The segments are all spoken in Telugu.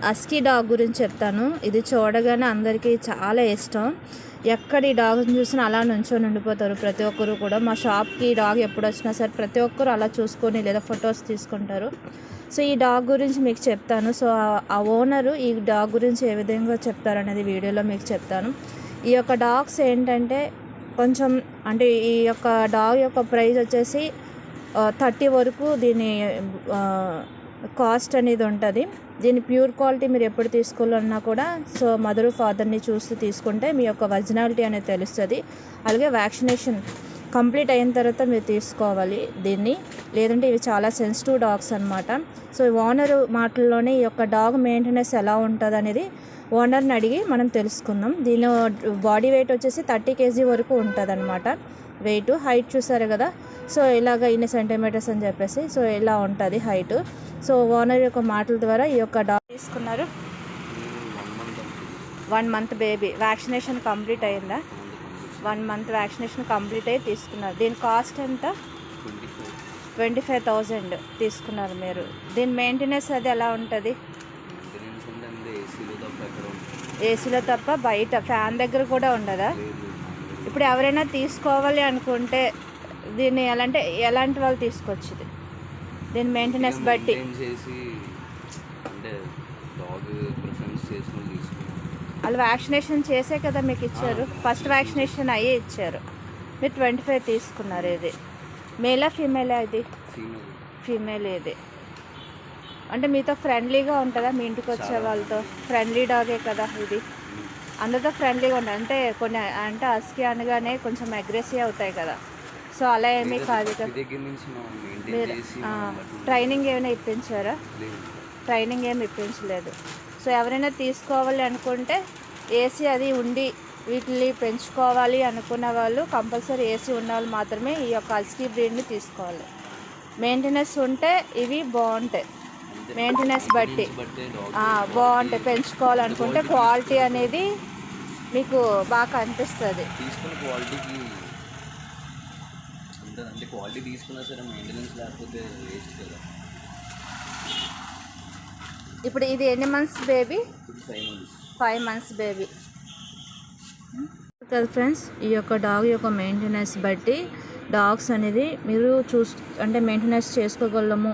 హస్కీ డాగ్ గురించి చెప్తాను. ఇది చూడగానే అందరికీ చాలా ఇష్టం. ఎక్కడ ఈ డాగ్ని చూసినా అలా నుంచొని ఉండిపోతారు ప్రతి ఒక్కరు కూడా. మా షాప్కి ఈ డాగ్ ఎప్పుడు వచ్చినా సరే ప్రతి ఒక్కరు అలా చూసుకొని లేదా ఫొటోస్ తీసుకుంటారు. సో ఈ డాగ్ గురించి మీకు చెప్తాను. సో ఆ ఓనరు ఈ డాగ్ గురించి ఏ విధంగా చెప్తారనేది వీడియోలో మీకు చెప్తాను. ఈ యొక్క డాగ్స్ ఏంటంటే కొంచెం అంటే ఈ యొక్క డాగ్ యొక్క ప్రైస్ వచ్చేసి 30 వరకు దీని కాస్ట్ అనేది ఉంటుంది. దీని ప్యూర్ క్వాలిటీ మీరు ఎప్పుడు తీసుకోవాలన్నా కూడా సో మదర్ ఫాదర్ని చూస్తూ తీసుకుంటే మీ యొక్క ఒరిజినాలిటీ అనేది తెలుస్తుంది. అలాగే వ్యాక్సినేషన్ కంప్లీట్ అయిన తర్వాత మీరు తీసుకోవాలి దీన్ని, లేదంటే ఇవి చాలా సెన్సిటివ్ డాగ్స్ అనమాట. సో ఓనర్ మాటల్లోనే ఈ యొక్క డాగ్ మెయింటెనెన్స్ ఎలా ఉంటుంది అనేది ఓనర్ని అడిగి మనం తెలుసుకుందాం. దీని బాడీ వెయిట్ వచ్చేసి 30 kg వరకు ఉంటుంది అనమాట. వెయిట్ హైట్ చూసారు కదా. సో ఇలాగ ఇన్ని సెంటీమీటర్స్ అని చెప్పేసి సో ఇలా ఉంటుంది హైట్. సో ఓనర్ యొక్క మాటల ద్వారా ఈ యొక్క డాగ్ తీసుకున్నారు. 1 month బేబీ వ్యాక్సినేషన్ కంప్లీట్ అయిందా? 1 month వ్యాక్సినేషన్ కంప్లీట్ అయ్యి తీసుకున్నారు. దీని కాస్ట్ ఎంత? 25,000 తీసుకున్నారు మీరు. దీని మెయింటెనెన్స్ అది ఎలా ఉంటుంది? ఏసీలో తప్ప బయట ఫ్యాన్ దగ్గర కూడా ఉండదా? ఇప్పుడు ఎవరైనా తీసుకోవాలి అనుకుంటే దీన్ని ఎలాంటి వాళ్ళు తీసుకోవచ్చు? దీని మెయింటెనెన్స్ బట్టి వాళ్ళు వ్యాక్సినేషన్ చేసే కదా మీకు ఇచ్చారు. ఫస్ట్ వ్యాక్సినేషన్ అయ్యే ఇచ్చారు. మీరు 25 తీసుకున్నారు. ఇది మేలా ఫీమేలా? ఇది ఫీమేల్. ఇది అంటే మీతో ఫ్రెండ్లీగా ఉంటుందా? మీ ఇంటికి వచ్చే వాళ్ళతో ఫ్రెండ్లీ డాగే కదా ఇది. అందరితో ఫ్రెండ్లీగా ఉంటుంది. అంటే కొన్ని అంటే హస్కీ అనగానే కొంచెం అగ్రెసివ్ అవుతాయి కదా. సో అలా ఏమీ కాదు కదా. మీరు ట్రైనింగ్ ఏమైనా ఇప్పించారా? ట్రైనింగ్ ఏమి ఇప్పించలేదు. సో ఎవరైనా తీసుకోవాలి అనుకుంటే ఏసీ అది ఉండి వీటిని పెంచుకోవాలి అనుకున్న వాళ్ళు కంపల్సరీ ఏసీ ఉన్న వాళ్ళు మాత్రమే ఈ యొక్క హస్కీ బ్రీడ్ని తీసుకోవాలి. మెయింటెనెన్స్ ఉంటే ఇవి బాగుంటాయి. మెయింటెనెన్స్ బట్టి బాగుంటాయి. పెంచుకోవాలనుకుంటే క్వాలిటీ అనేది మీకు బాగా కనిపిస్తుంది. ఇప్పుడు ఇది ఎన్ని మంత్స్ బేబీ? 5 months బేబీ కదా ఫ్రెండ్స్. ఈ యొక్క డాగ్ యొక్క మెయింటెనెన్స్ బట్టి డాగ్స్ అనేది మీరు అంటే మెయింటెనెన్స్ చేసుకోగలము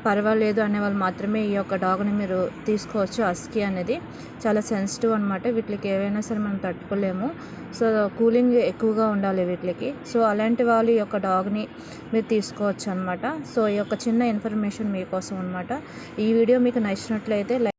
పర్వాలేదు అనే వాళ్ళు మాత్రమే ఈ యొక్క డాగ్ని మీరు తీసుకోవచ్చు. హస్కీ అనేది చాలా సెన్సిటివ్ అనమాట. వీటికి ఏవైనా సరే మనం తట్టుకోలేము. సో కూలింగ్ ఎక్కువగా ఉండాలి వీటికి. సో అలాంటి వాళ్ళు ఈ యొక్క డాగ్ని మీరు తీసుకోవచ్చు అనమాట. సో ఈ యొక్క చిన్న ఇన్ఫర్మేషన్ మీకోసం అనమాట. ఈ వీడియో మీకు నచ్చినట్లయితే